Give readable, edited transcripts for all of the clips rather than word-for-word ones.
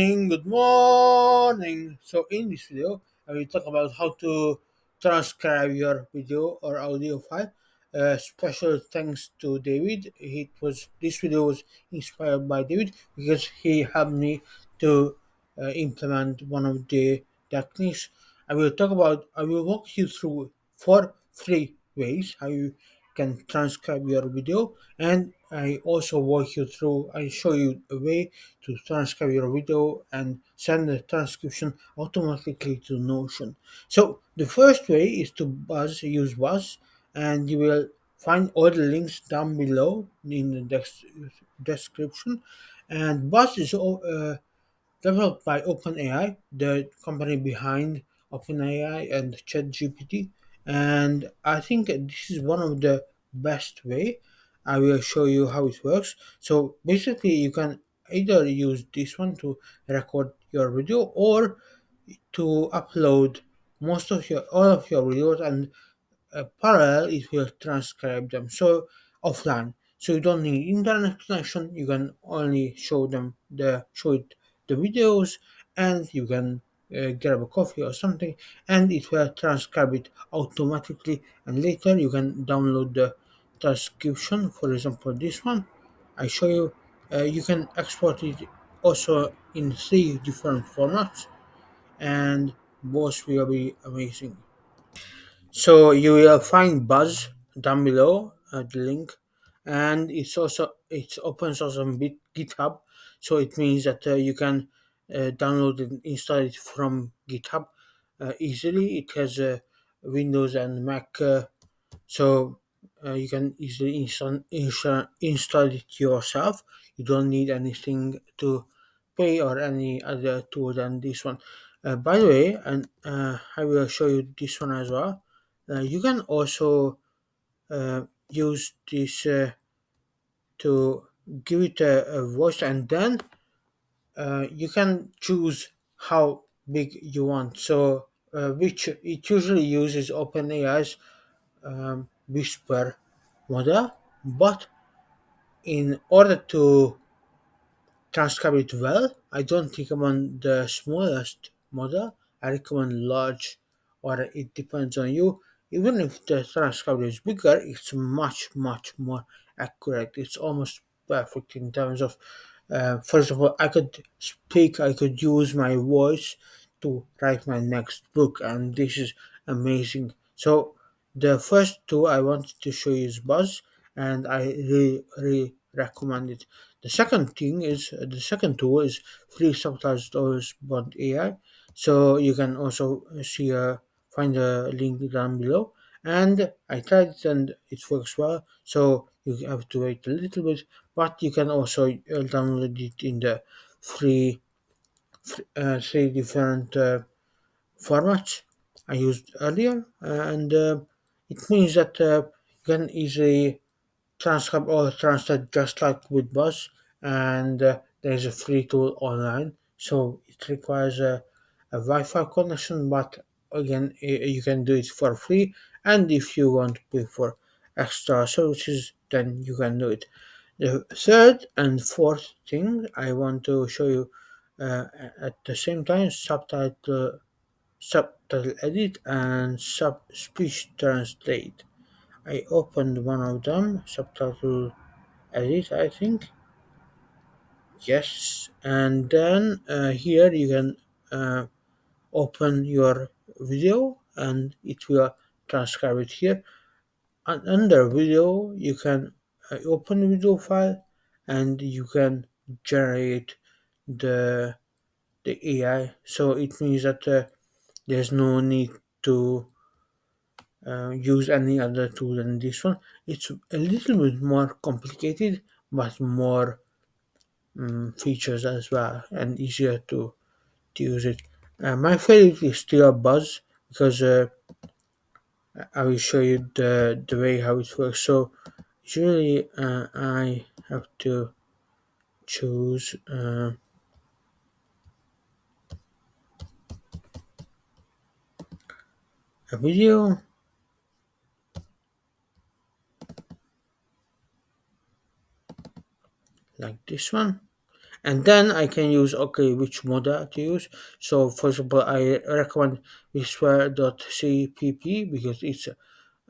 Good morning. So in this video, I will talk about how to transcribe your video or audio file. Special thanks to David. This video was inspired by David because he helped me to implement one of the techniques. I will walk you through four three ways how you can transcribe your video, and I show you a way to transcribe your video and send the transcription automatically to Notion. So the first way is to use Buzz, and you will find all the links down below in the description. And Buzz is developed by OpenAI, the company behind OpenAI and ChatGPT. And I think this is one of the best way. I will show you how it works. So basically, you can either use this one to record your video or to upload most of your all of your videos, and parallel it will transcribe them so offline, so you don't need internet connection. You can only show it the videos, and you can grab a coffee or something, and it will transcribe it automatically, and later you can download the transcription. For example, this one I show you, you can export it also in three different formats, and both will be amazing. So you will find Buzz down below the link, and it's open source on GitHub, so it means that you can download and install it from GitHub easily. It has Windows and Mac, so you can easily install it yourself. You don't need anything to pay or any other tool than this one. By the way, and I will show you this one as well. You can also use this to give it a voice, and then you can choose how big you want. So which it usually uses OpenAI's whisper model, but in order to transcribe it well, I don't recommend the smallest model. I recommend large, or it depends on you. Even if the transcriber is bigger, it's much more accurate. It's almost perfect in terms of, first of all, I could use my voice to write my next book, and this is amazing. So the first two I wanted to show you is Buzz, and I really recommend it. The second tool is free subtitles bot AI. So you can also find the link down below. And I tried it and it works well. So you have to wait a little bit, but you can also download it in the free three different formats I used earlier, and it means that you can easily transcribe or translate just like with Buzz, and there is a free tool online, so it requires a Wi-Fi connection, but again, you can do it for free, and if you want to pay for extra services, then you can do it. The third and fourth thing I want to show you at the same time: subtitle edit and sub speech translate. I opened one of them, subtitle edit, I think. Yes, and then here you can open your video and it will transcribe it here. And under video, you can open video file, and you can generate the the AI. So it means that there's no need to use any other tool than this one. It's a little bit more complicated, but more features as well, and easier to use it. My favorite is still Buzz, because I will show you the way how it works. So usually I have to choose a video like this one, And then I can use, okay, which model to use. So for example, I recommend whisper.cpp because it's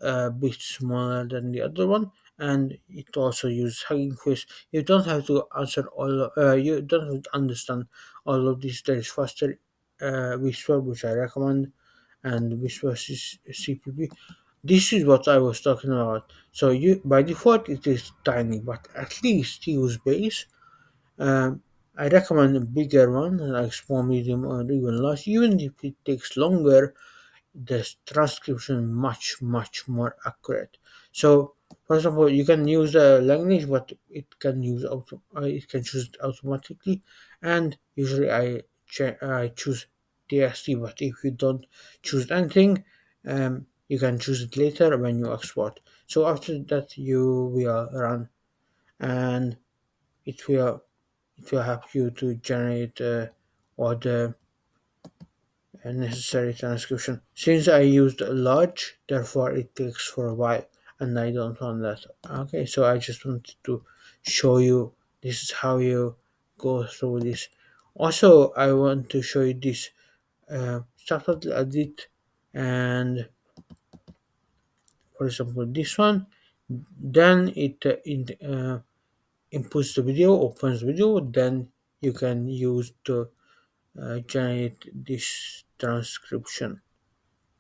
a bit smaller than the other one, and it also uses Hugging Face. You don't have to answer all. You don't have to understand all of this. There is faster Whisper, which I recommend, and Whisper CPP. This is what I was talking about. So you by default it is tiny, but at least use base. I recommend a bigger one, like small, medium, or even large. Even if it takes longer, the transcription much more accurate. So for example, you can use the language, but it can choose it automatically, and usually I choose txt. But if you don't choose anything, you can choose it later when you export. So after that you will run, and it will help you to generate all the necessary transcription. Since I used a large, therefore it takes for a while, and I don't want that. Okay, so I just wanted to show you this is how you go through this. Also, I want to show you this subtitle edit, and for example this one, then it inputs the video, opens video, then you can use to generate this transcription.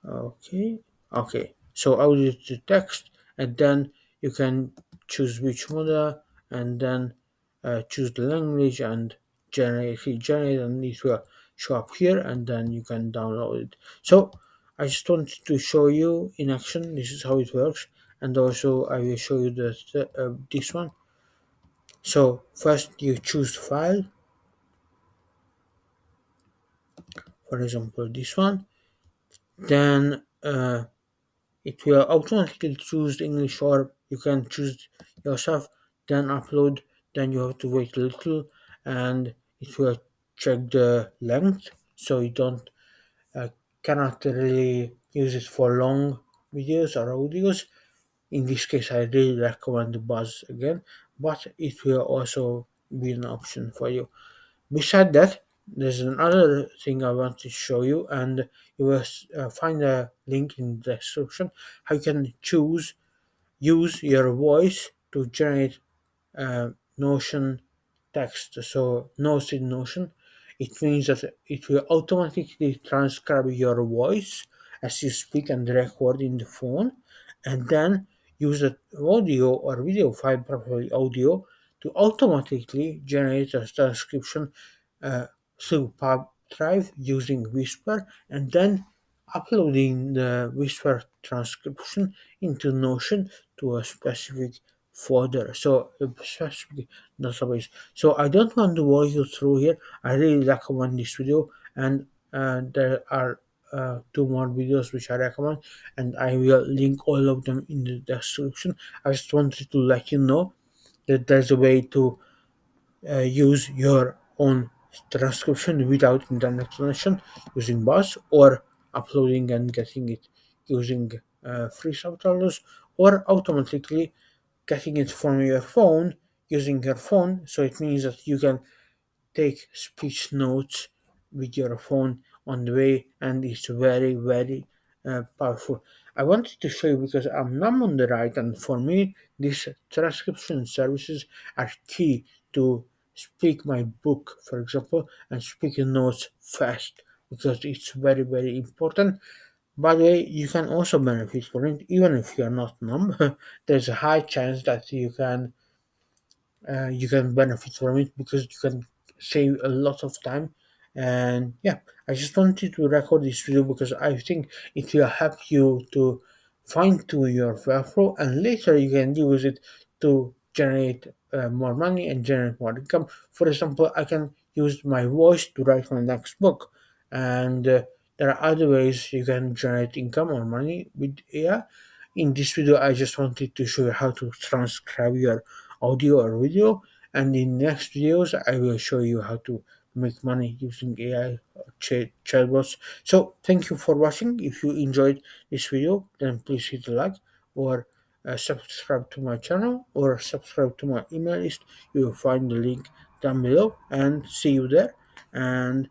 Okay, okay. So audio to text, and then you can choose which model, and then choose the language and generate, and it will show up here, and then you can download it. So I just wanted to show you in action. This is how it works, and also I will show you this one. So first you choose file, for example this one, then it will automatically choose English, or you can choose yourself, then upload. Then you have to wait a little, and it will check the length, so you don't uh, cannot really use it for long videos or audios. In this case, I really recommend the Buzz again, but it will also be an option for you. Beside that, there's another thing I want to show you, and you will find a link in the description how you can use your voice to generate Notion text. So notes in Notion, it means that it will automatically transcribe your voice as you speak and record in the phone, and then use the audio or video file, preferably audio, to automatically generate a transcription uh, through Pub Drive using Whisper, and then uploading the Whisper transcription into Notion to a specific folder. So a specific database. So I don't want to walk you through here. I really recommend this video, and there are two more videos which I recommend, and I will link all of them in the description. I just wanted to let you know that there's a way to use your own transcription without internet connection using bus, or uploading and getting it using free subtitles, or automatically getting it from your phone using your phone. So it means that you can take speech notes with your phone on the way, and it's very powerful. I wanted to show you because I'm numb on the right, and for me these transcription services are key to speak my book, for example, and speaking notes fast, because it's very important. By the way, you can also benefit from it even if you're not numb. There's a high chance that you can benefit from it because you can save a lot of time. And yeah, I just wanted to record this video because I think it will help you to fine tune your workflow, and later you can use it to generate more money and generate more income. For example, I can use my voice to write my next book, and there are other ways you can generate income or money with AI. In this video, I just wanted to show you how to transcribe your audio or video, and in next videos I will show you how to make money using AI or chatbots. So thank you for watching. If you enjoyed this video, then please hit the like, or subscribe to my channel, or subscribe to my email list. You will find the link down below and see you there. And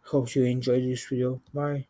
hope you enjoyed this video. Bye.